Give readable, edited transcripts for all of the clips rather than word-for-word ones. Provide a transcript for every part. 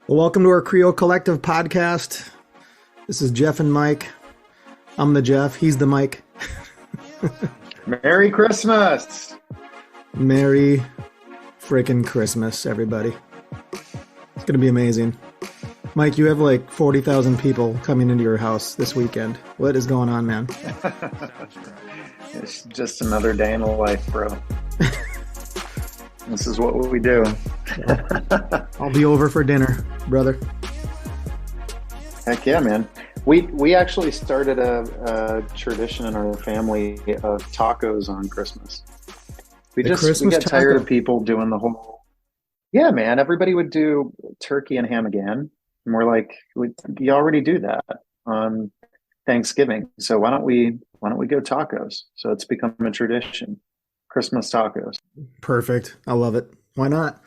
Well, welcome to our Creole Collective podcast. This is Jeff and Mike. I'm the Jeff. He's the Mike. Merry Christmas. Merry freaking Christmas, everybody. It's going to be amazing. Mike, you have like 40,000 people coming into your house this weekend. What is going on, man? It's just another day in the life, bro. This is what we do. I'll be over for dinner, brother. Heck yeah, man. We actually started a tradition in our family of tacos on Christmas. We got tired of people doing the whole. Yeah, man. Everybody would do turkey and ham again, and we're like, you already do that on Thanksgiving, so why don't we go tacos? So it's become a tradition. Christmas tacos. Perfect. I love it. Why not?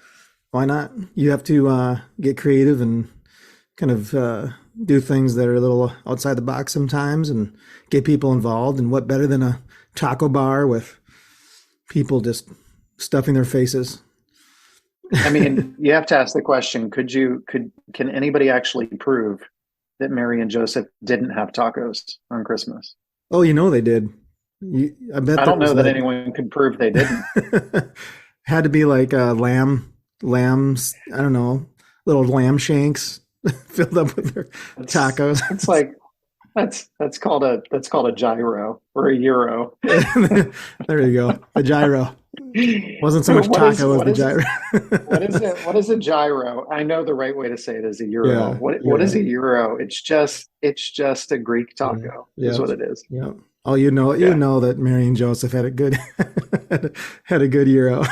Why not? You have to get creative and kind of do things that are a little outside the box sometimes and get people involved. And what better than a taco bar with people just stuffing their faces? I mean, you have to ask the question, can anybody actually prove that Mary and Joseph didn't have tacos on Christmas? Oh, they did. I don't know that anyone could prove they didn't. Had to be like lambs, I don't know, little lamb shanks filled up with their tacos. It's like that's called a gyro or a euro. There you go. A gyro. Wasn't so much taco as the gyro. What is a gyro? I know the right way to say it is a euro. Yeah, what is a euro? It's just a Greek taco, is what it is. Yeah. Oh, you know that Mary and Joseph had a good euro.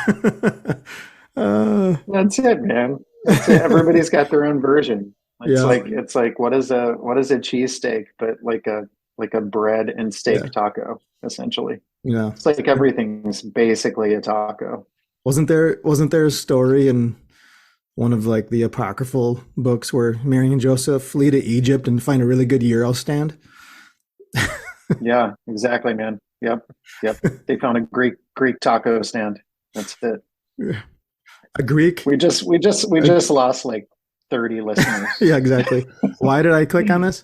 That's it, man. That's it. Everybody's got their own version. It's like what is a cheesesteak, but like a bread and steak taco, essentially. Yeah. It's like everything's basically a taco. Wasn't there a story in one of like the apocryphal books where Mary and Joseph flee to Egypt and find a really good gyro stand? Yeah, exactly, man. Yep. They found a Greek taco stand. That's it. A Greek? We just lost like 30 listeners. Yeah, exactly. Why did I click on this?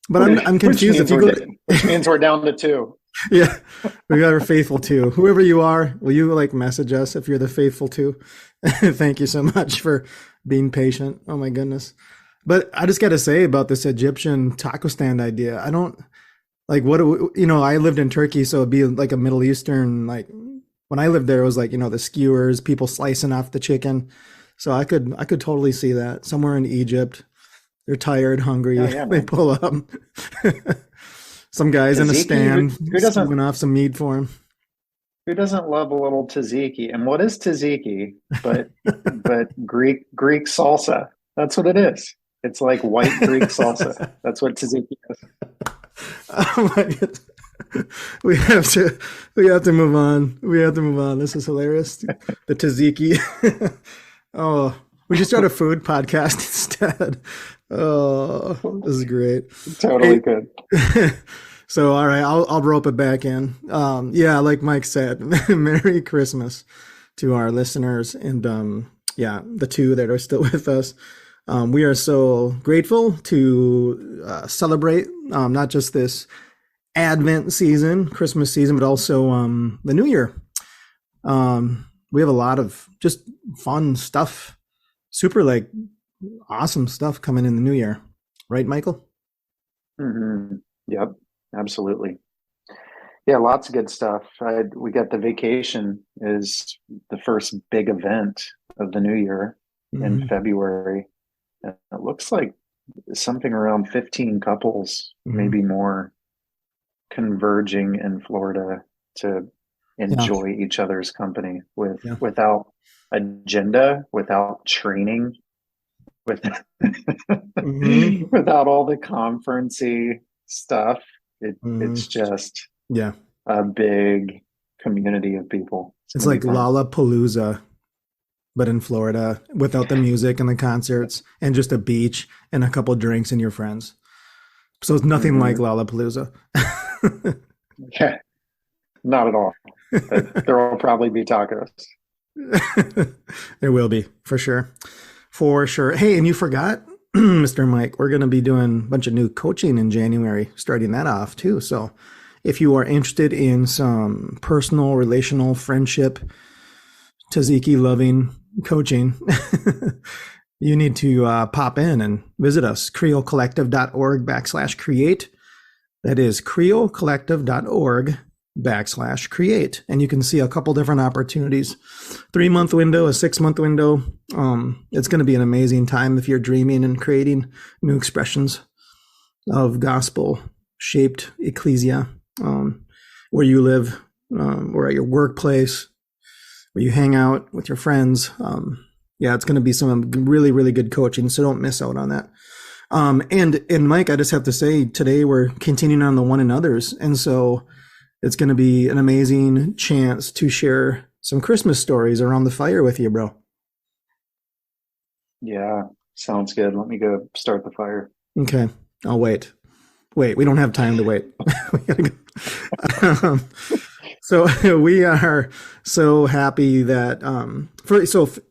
But I'm confused. Which means we're down to 2. Yeah, we got our faithful 2. Whoever you are, will you like message us if you're the faithful 2? Thank you so much for being patient. Oh my goodness. But I just got to say about this Egyptian taco stand idea. I don't like I lived in Turkey, so it'd be like a Middle Eastern, like when I lived there, it was like, the skewers, people slicing off the chicken. So I could totally see that somewhere in Egypt. They're tired, hungry. Oh, yeah, they pull up. Some guys in a stand stewing off some meat for him. Who doesn't love a little tzatziki? And what is tzatziki? But Greek salsa. That's what it is. It's like white Greek salsa. That's what tzatziki is. Oh my God. We have to move on. This is hilarious. The tzatziki. Oh, we should start a food podcast instead. Oh, this is great. Totally good. So, all right, I'll rope it back in. Yeah, like Mike said, Merry Christmas to our listeners, and the 2 that are still with us. We are so grateful to celebrate not just this Advent season, Christmas season, but also the New Year. We have a lot of just fun stuff, super like awesome stuff coming in the New Year, right, Michael? Mm-hmm. Yep, absolutely. Yeah, lots of good stuff. We got the vacation is the first big event of the New Year in February. And it looks like something around 15 couples, maybe more, converging in Florida to enjoy each other's company without agenda, without training, without all the conferencey stuff. It's just a big community of people. It's like Lollapalooza, but in Florida, without the music and the concerts and just a beach and a couple drinks and your friends. So it's nothing like Lollapalooza. Yeah, not at all. But there will probably be tacos. There will be, for sure. For sure. Hey, and you forgot, Mr. Mike, we're going to be doing a bunch of new coaching in January, starting that off too. So if you are interested in some personal, relational, friendship, tzatziki loving coaching, you need to pop in and visit us, creocollective.org/create. That is creocollective.org/create. And you can see a couple different opportunities, 3-month window, a 6-month window. It's going to be an amazing time if you're dreaming and creating new expressions of gospel shaped ecclesia, where you live, or at your workplace, where you hang out with your friends. Yeah, it's going to be some really, really good coaching. So don't miss out on that. And Mike, I just have to say today we're continuing on the one another's. And so it's going to be an amazing chance to share some Christmas stories around the fire with you, bro. Yeah, sounds good. Let me go start the fire. Okay. I'll wait. We don't have time to wait. We gotta go. So we are so happy that,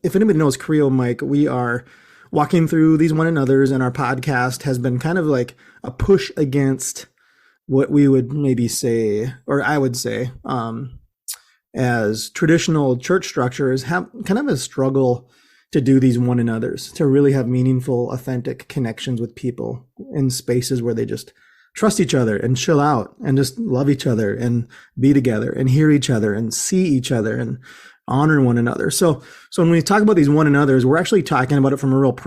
if anybody knows Creo, Mike, we are walking through these one another's, and our podcast has been kind of like a push against what we would maybe say, or I would say, as traditional church structures have kind of a struggle to do these one another's, to really have meaningful, authentic connections with people in spaces where they just trust each other and chill out and just love each other and be together and hear each other and see each other and honor one another. So when we talk about these one another's, we're actually talking about it from a real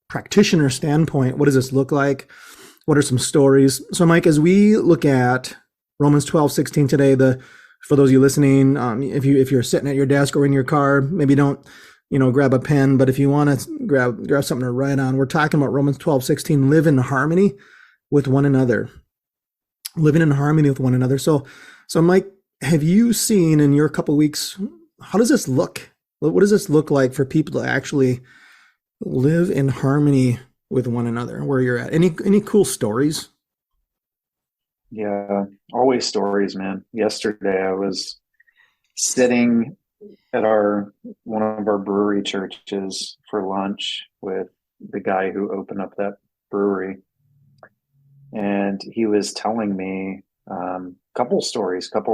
practitioner standpoint. What does this look like? What are some stories? So Mike, as we look at Romans 12:16 today, for those of you listening, if you're sitting at your desk or in your car, maybe don't, grab a pen, but if you want to grab something to write on, we're talking about Romans 12:16, live in harmony with one another. Living in harmony with one another. So Mike, have you seen in your couple of weeks, how does this look? What does this look like for people to actually live in harmony with one another where you're at? Any cool stories? Yeah, always stories, man. Yesterday I was sitting at one of our brewery churches for lunch with the guy who opened up that brewery. And he was telling me couple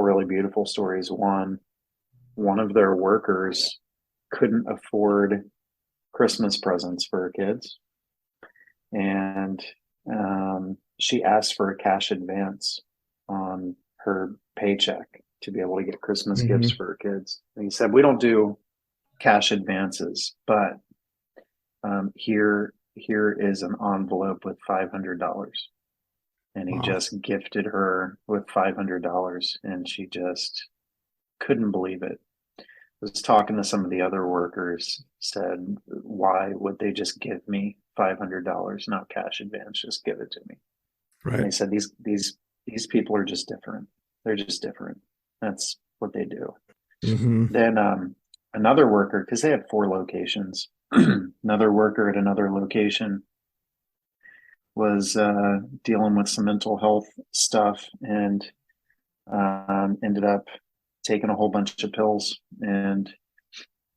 really beautiful stories. One of their workers couldn't afford Christmas presents for her kids. And she asked for a cash advance on her paycheck to be able to get Christmas gifts for her kids. And he said, we don't do cash advances, but here is an envelope with $500. And he just gifted her with $500, and she just couldn't believe it. I was talking to some of the other workers, said, why would they just give me $500, not cash advance? Just give it to me. Right. And they said, these people are just different. They're just different. That's what they do. Mm-hmm. Then another worker, because they had 4 locations, another worker at another location was dealing with some mental health stuff and ended up taking a whole bunch of pills. And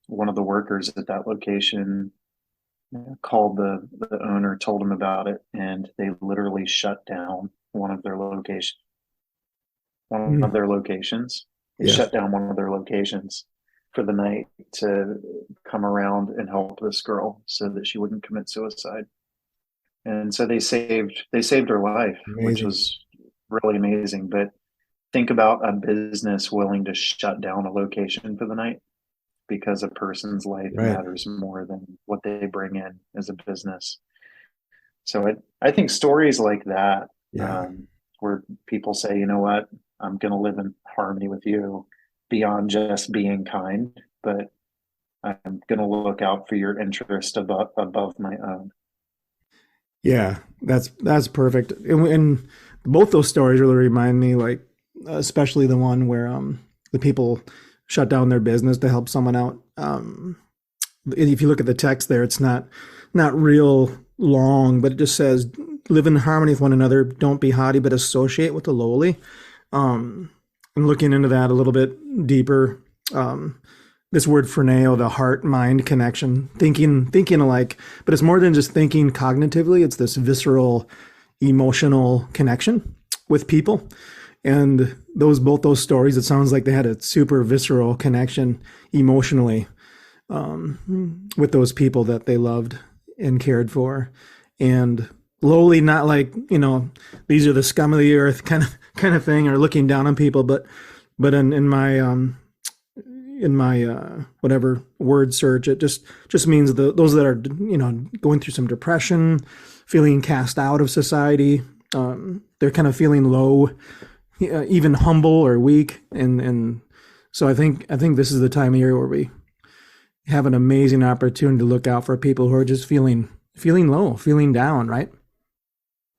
one of the workers at that location called the owner, told him about it, and they literally shut down one of their locations. They shut down one of their locations for the night to come around and help this girl so that she wouldn't commit suicide. And so they saved her life, which was really amazing. But think about a business willing to shut down a location for the night because a person's life matters more than what they bring in as a business. So I think stories like that, where people say, you know what, I'm going to live in harmony with you beyond just being kind, but I'm going to look out for your interest above my own. Yeah, that's perfect. And both those stories really remind me, like, especially the one where the people shut down their business to help someone out. If you look at the text there, it's not real long, but it just says, live in harmony with one another. Don't be haughty, but associate with the lowly. And looking into that a little bit deeper, this word phroneo, the heart mind connection, thinking alike, but it's more than just thinking cognitively. It's this visceral, emotional connection with people. And both those stories, it sounds like they had a super visceral connection emotionally with those people that they loved and cared for. And lowly, not like, these are the scum of the earth kind of thing, or looking down on people, but in my whatever word search, it just means those that are going through some depression, feeling cast out of society. They're kind of feeling low, even humble or weak, and so I think this is the time of year where we have an amazing opportunity to look out for people who are just feeling low, feeling down, right?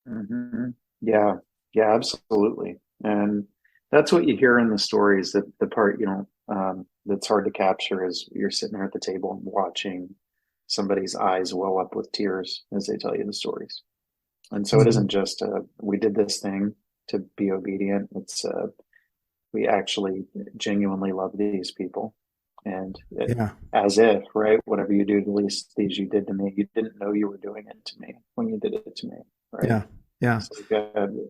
Hmm. Yeah, yeah, absolutely. And that's what you hear in the stories. That the part that's hard to capture is you're sitting there at the table and watching somebody's eyes well up with tears as they tell you the stories. And so it Mhm. isn't just we did this thing to be obedient. It's we actually genuinely love these people, and Yeah, as if, right, whatever you do to least these you did to me, you didn't know you were doing it to me when you did it to me, right? yeah, yeah, So you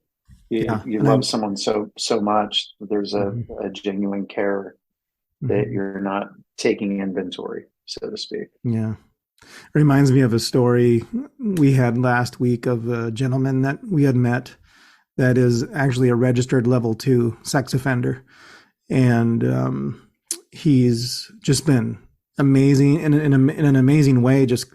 yeah, you and love then someone so much. There's mhm, a genuine care that mhm, you're not taking inventory, so to speak. yeah. Reminds me of a story we had last week of a gentleman that we had met that is actually a registered level 2 sex offender. And he's just been amazing in an amazing way, just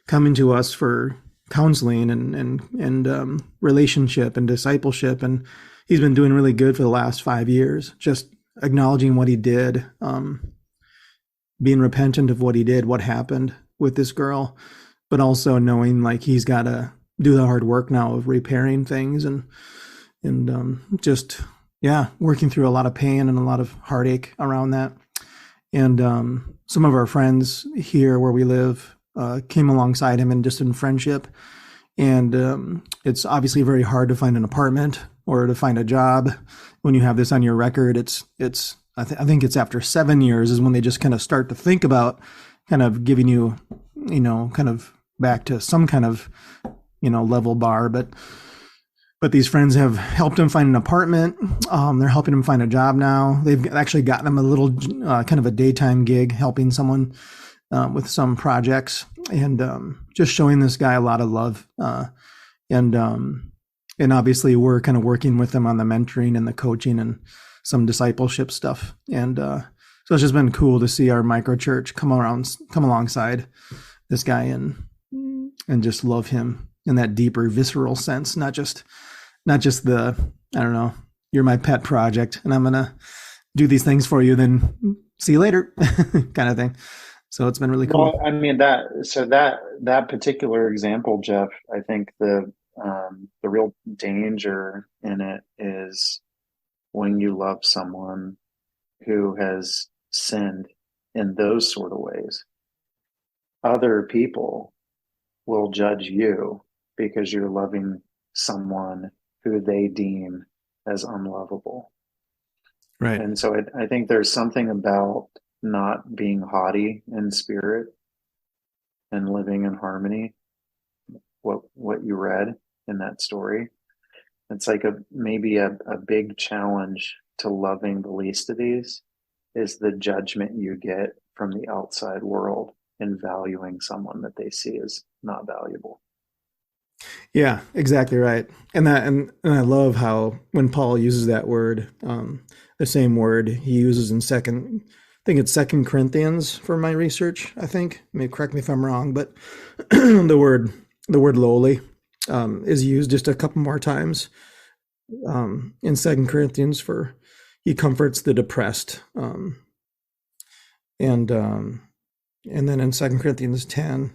coming to us for counseling and relationship and discipleship. And he's been doing really good for the last 5 years, just acknowledging what he did, being repentant of what he did, what happened with this girl, but also knowing like he's got to do the hard work now of repairing things and just yeah, working through a lot of pain and a lot of heartache around that. And some of our friends here where we live came alongside him and just in friendship. And it's obviously very hard to find an apartment or to find a job when you have this on your record. I think it's after 7 years is when they just kind of start to think about kind of giving you, kind of back to some kind of, level bar. But these friends have helped him find an apartment. They're helping him find a job now. They've actually gotten him a little kind of a daytime gig helping someone with some projects and just showing this guy a lot of love. And and obviously we're kind of working with them on the mentoring and the coaching and some discipleship stuff. And so it's just been cool to see our micro church come alongside this guy and just love him in that deeper visceral sense, not just the, I don't know, you're my pet project and I'm going to do these things for you, then see you later kind of thing. So it's been really cool. Well, I mean that particular example, Jeff, I think the real danger in it is when you love someone who has sinned in those sort of ways. Other people will judge you because you're loving someone who they deem as unlovable. Right. And so I think there's something about not being haughty in spirit and living in harmony. What you read in that story, it's like maybe a big challenge to loving the least of these is the judgment you get from the outside world and valuing someone that they see as not valuable. Yeah, exactly right. And I love how when Paul uses that word, the same word he uses in I think it's Second Corinthians for my research. I think, maybe correct me if I'm wrong, but the word lowly is used just a couple more times in Second Corinthians for he comforts the depressed, and and then in Second Corinthians 10,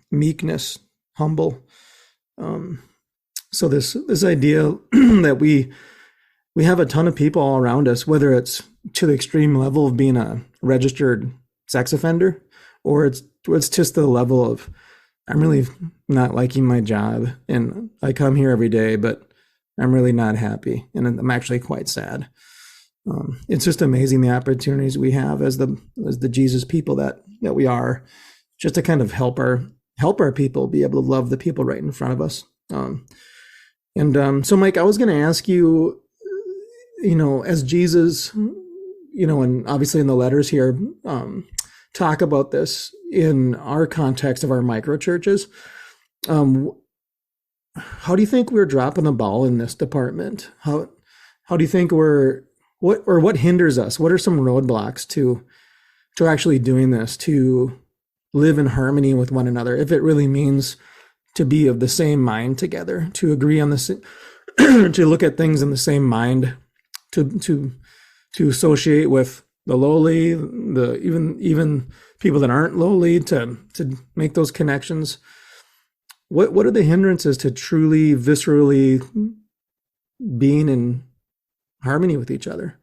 meekness, humble. Um, so this idea that we have a ton of people all around us, whether it's to the extreme level of being a registered sex offender, or it's just the level of I'm really not liking my job and I come here every day, but I'm really not happy and I'm actually quite sad. It's just amazing the opportunities we have as the Jesus people that we are, just to kind of help our people be able to love the people right in front of us. So Mike, I was going to ask you, as Jesus, and obviously in the letters here, talk about this in our context of our micro churches. How do you think we're dropping the ball in this department? How do you think what hinders us? What are some roadblocks to actually doing this, to live in harmony with one another, if it really means to be of the same mind together, to agree on this, to look at things in the same mind, to associate with the lowly, the even people that aren't lowly, to make those connections. What are the hindrances to truly viscerally being in harmony with each other?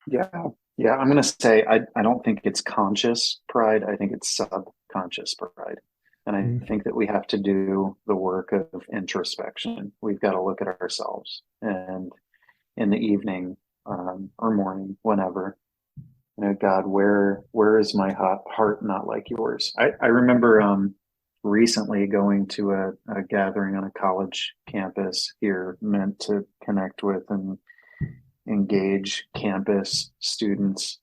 Yeah. Yeah. I'm going to say, I don't think it's conscious pride. I think it's subconscious pride. And I think that we have to do the work of introspection. We've got to look at ourselves, and in the evening, or morning, whenever, God, where is my heart not like yours? I remember, recently going to a gathering on a college campus here, meant to connect with and engage campus students,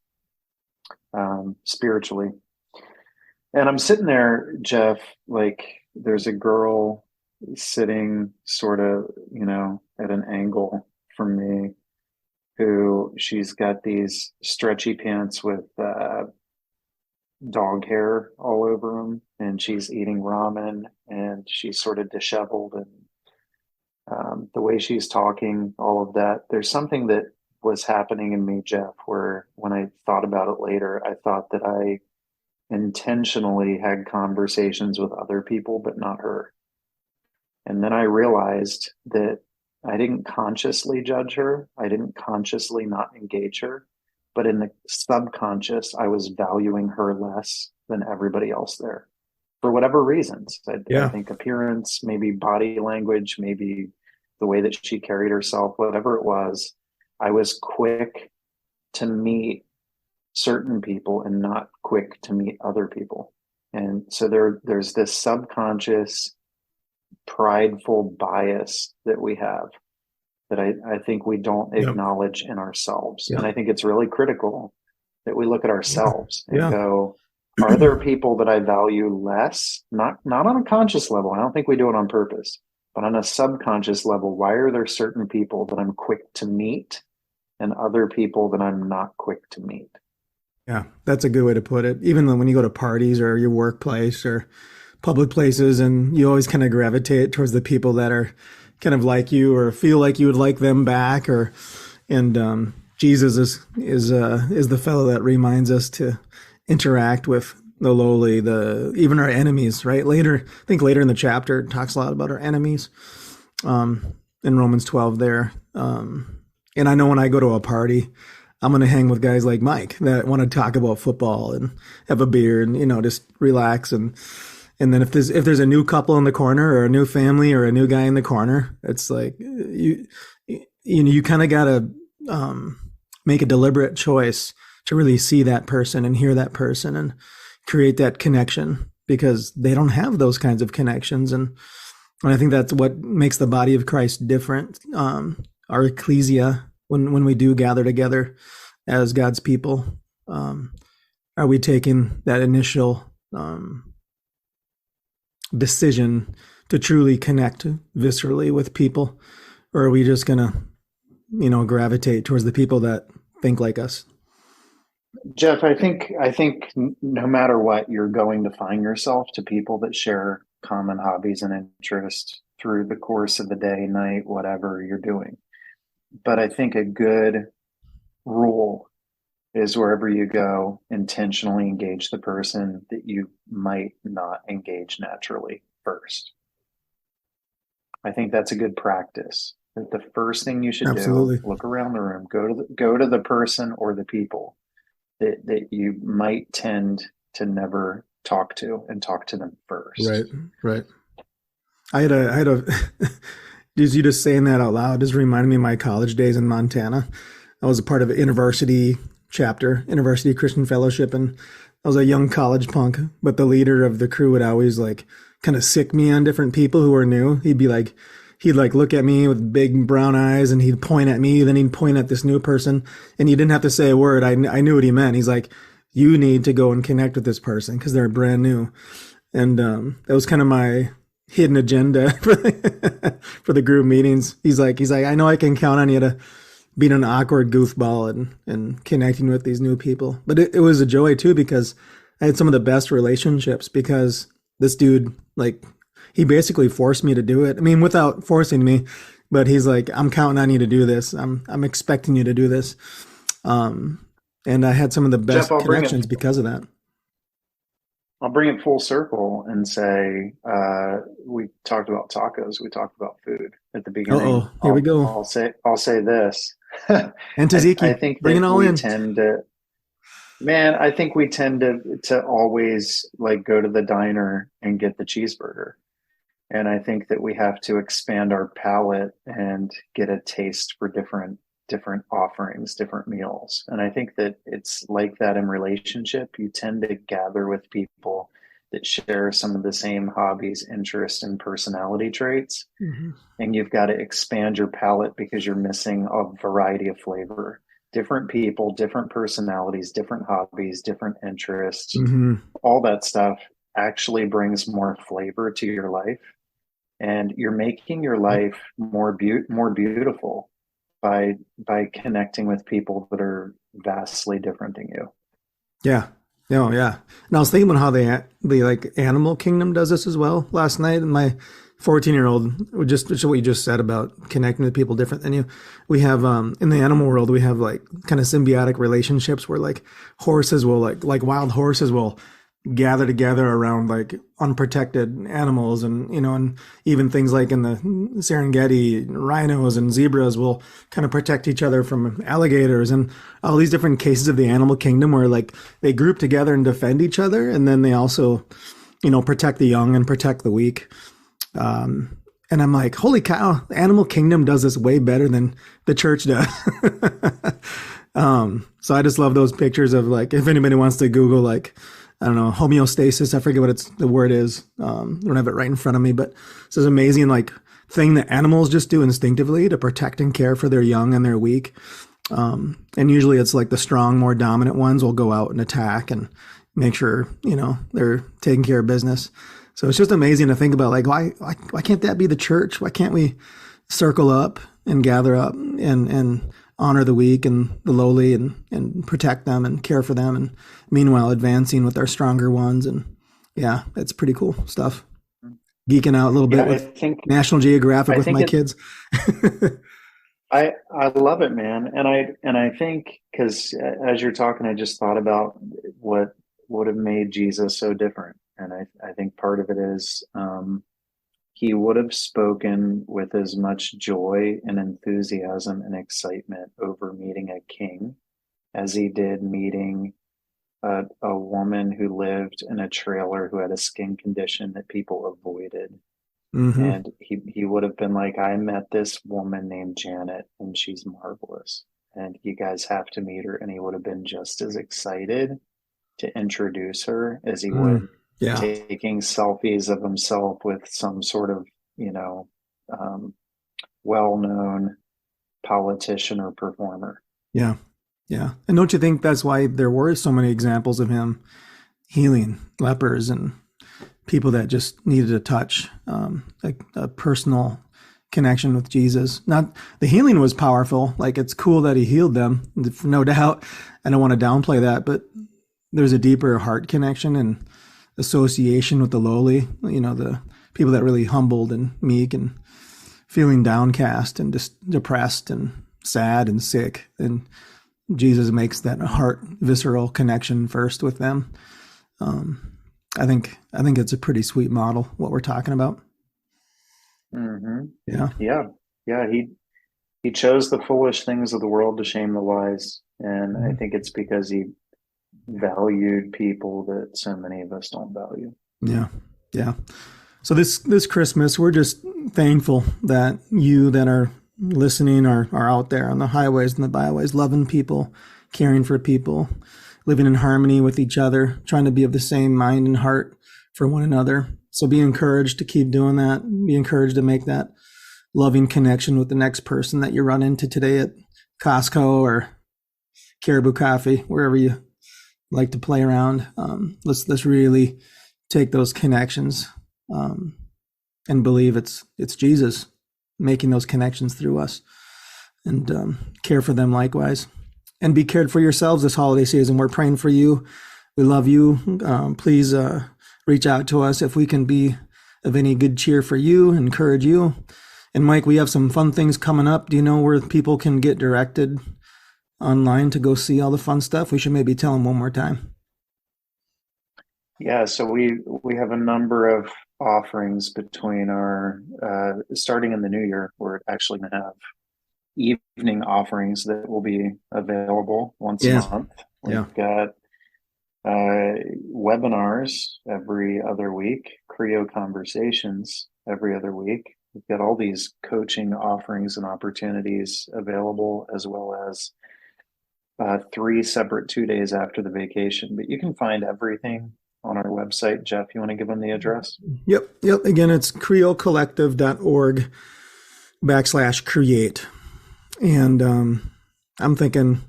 spiritually. And I'm sitting there, Jeff, like there's a girl sitting sort of, at an angle from me, who she's got these stretchy pants with dog hair all over them, and she's eating ramen, and she's sort of disheveled, and the way she's talking, all of that. There's something that was happening in me, Jeff, where when I thought about it later, I thought that I intentionally had conversations with other people, but not her. And then I realized that I didn't consciously judge her. I didn't consciously not engage her. But in the subconscious, I was valuing her less than everybody else there for whatever reasons. I think appearance, maybe body language, maybe the way that she carried herself, whatever it was. I was quick to meet certain people and not quick to meet other people. And so there's this subconscious prideful bias that we have, that I think we don't acknowledge in ourselves. And I think it's really critical that we look at ourselves and go, are there people that I value less? Not on a conscious level. I don't think we do it on purpose, but on a subconscious level, why are there certain people that I'm quick to meet and other people that I'm not quick to meet? Yeah, that's a good way to put it. Even when you go to parties or your workplace or public places, and you always kind of gravitate towards the people that are kind of like you or feel like you would like them back, and Jesus is the fellow that reminds us to interact with the lowly, even our enemies, right? I think later in the chapter it talks a lot about our enemies, in Romans 12 there. And I know when I go to a party, I'm going to hang with guys like Mike that want to talk about football and have a beer and, just relax. And then if there's a new couple in the corner or a new family or a new guy in the corner, it's like, you kind of got to make a deliberate choice to really see that person and hear that person and create that connection, because they don't have those kinds of connections. And I think that's what makes the body of Christ different. Our ecclesia, when we do gather together as God's people, are we taking that initial decision to truly connect viscerally with people, or are we just gonna, gravitate towards the people that think like us? Jeff, I think no matter what, you're going to find yourself to people that share common hobbies and interests through the course of the day, night, whatever you're doing. But I think a good rule is, wherever you go, intentionally engage the person that you might not engage naturally first. I think that's a good practice. The first thing you should Absolutely. do, look around the room, go to the person or the people that you might tend to never talk to, and talk to them first. Right. I had a just you just saying that out loud just reminded me of my college days in Montana. I was a part of an InterVarsity chapter, InterVarsity Christian Fellowship, and I was a young college punk. But the leader of the crew would always like kind of sick me on different people who were new. He'd like look at me with big brown eyes, and he'd point at me. Then he'd point at this new person, and you didn't have to say a word. I knew what he meant. He's like, "You need to go and connect with this person because they're brand new." And that was kind of my hidden agenda for the group meetings. He's like, I know I can count on you to be an awkward goofball and connecting with these new people. But it was a joy too, because I had some of the best relationships because this dude, like, he basically forced me to do it. I mean, without forcing me, but he's like, I'm counting on you to do this. I'm expecting you to do this. And I had some of the best Jeff, connections because of that. I'll bring it full circle and say we talked about tacos. We talked about food at the beginning. Oh, here we go. I'll say this. And I Tzatziki, think bring it that all we in. tend to, man, I think we tend to always like go to the diner and get the cheeseburger. And I think that we have to expand our palate and get a taste for different offerings, different meals. And I think that it's like that in relationship. You tend to gather with people that share some of the same hobbies, interests, and personality traits. Mm-hmm. And you've got to expand your palate because you're missing a variety of flavor. Different people, different personalities, different hobbies, different interests, Mm-hmm. all that stuff actually brings more flavor to your life. And you're making your life more beautiful by connecting with people that are vastly different than you. Yeah. Oh, yeah. And I was thinking about how the like animal kingdom does this as well last night. And my 14-year-old, just what you just said about connecting with people different than you. We have in the animal world, we have like kind of symbiotic relationships where like horses will like wild horses will gather together around like unprotected animals, and and even things like in the Serengeti, rhinos and zebras will kind of protect each other from alligators, and all these different cases of the animal kingdom where like they group together and defend each other, and then they also protect the young and protect the weak. And I'm like, holy cow, the animal kingdom does this way better than the church does. So I just love those pictures of like, if anybody wants to Google like, I don't know, homeostasis. I forget what the word is. I don't have it right in front of me, but it's this amazing like thing that animals just do instinctively to protect and care for their young and their weak. And usually it's like the strong, more dominant ones will go out and attack and make sure, they're taking care of business. So it's just amazing to think about like, why can't that be the church? Why can't we circle up and gather up and honor the weak and the lowly and protect them and care for them, and meanwhile advancing with our stronger ones? And yeah, it's pretty cool stuff. Geeking out a little bit with National Geographic with my kids. I love it, man. And I think, because as you're talking, I just thought about what would have made Jesus so different. And I think part of it is he would have spoken with as much joy and enthusiasm and excitement over meeting a king as he did meeting a woman who lived in a trailer who had a skin condition that people avoided. Mm-hmm. And he would have been like, I met this woman named Janet and she's marvelous. And you guys have to meet her. And he would have been just as excited to introduce her as he would taking selfies of himself with some sort of, well-known politician or performer. Yeah. Yeah. And don't you think that's why there were so many examples of him healing lepers and people that just needed a touch, like a personal connection with Jesus? Not the healing was powerful. Like, it's cool that he healed them, no doubt. I don't want to downplay that, but there's a deeper heart connection and association with the lowly, the people that really humbled and meek and feeling downcast and just depressed and sad and sick. And Jesus makes that heart visceral connection first with them. I think it's a pretty sweet model, what we're talking about. Mm-hmm. Yeah. Yeah. He chose the foolish things of the world to shame the wise. And I think it's because he valued people that so many of us don't value. Yeah. Yeah. So this Christmas, we're just thankful that you that are listening are out there on the highways and the byways, loving people, caring for people, living in harmony with each other, trying to be of the same mind and heart for one another. So be encouraged to keep doing that. Be encouraged to make that loving connection with the next person that you run into today at Costco or Caribou Coffee, wherever you like to play around. Let's really take those connections and believe it's Jesus making those connections through us, and care for them likewise. And be cared for yourselves this holiday season. We're praying for you. We love you. Please reach out to us if we can be of any good cheer for you, encourage you. And Mike, we have some fun things coming up. Do you know where people can get directed online to go see all the fun stuff? We should maybe tell them one more time. Yeah, so we have a number of offerings between our starting in the new year. We're actually going to have evening offerings that will be available once a month. We've got webinars every other week, Creo conversations every other week. We've got all these coaching offerings and opportunities available, as well as 3 separate 2 days after the vacation. But you can find everything on our website. Jeff, you want to give them the address? Yep. Again, it's creocollective.org/create. And I'm thinking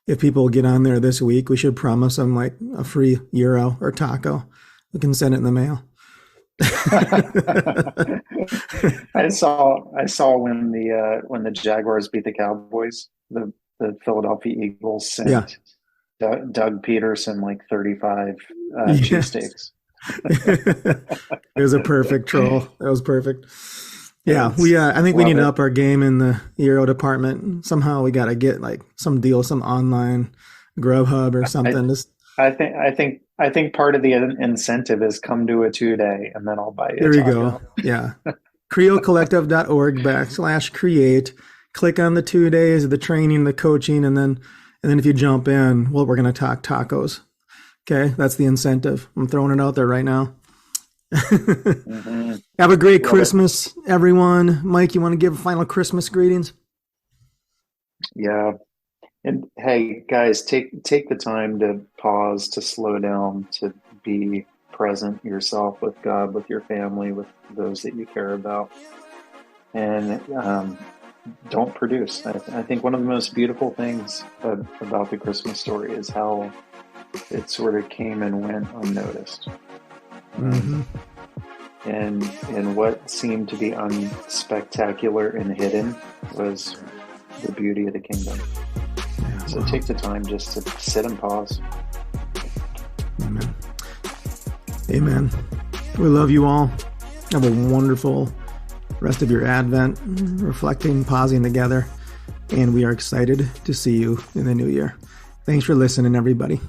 if people get on there this week, we should promise them like a free gyro or taco. We can send it in the mail. I saw when the Jaguars beat the Cowboys, the Philadelphia Eagles sent Doug Peterson like 35 cheesesteaks. It was a perfect troll. That was perfect. Yeah, I think we need to up our game in the Euro department. Somehow we got to get like some deal, some online Grubhub or something. I think part of the incentive is come to a 2-day and then I'll buy you. There you go. Yeah. creocollective.org/create. Click on the 2 days of the training, the coaching, and then if you jump in, well, we're going to talk tacos. Okay. That's the incentive. I'm throwing it out there right now. Have a great Christmas, everyone. Mike, you want to give final Christmas greetings? Yeah. And hey, guys, take the time to pause, to slow down, to be present yourself with God, with your family, with those that you care about. And don't produce. I think one of the most beautiful things about the Christmas story is how it sort of came and went unnoticed. Mm-hmm. And what seemed to be unspectacular and hidden was the beauty of the kingdom. So take the time just to sit and pause. Amen. We love you all. Have a wonderful rest of your Advent, reflecting, pausing together. And we are excited to see you in the new year. Thanks for listening, everybody.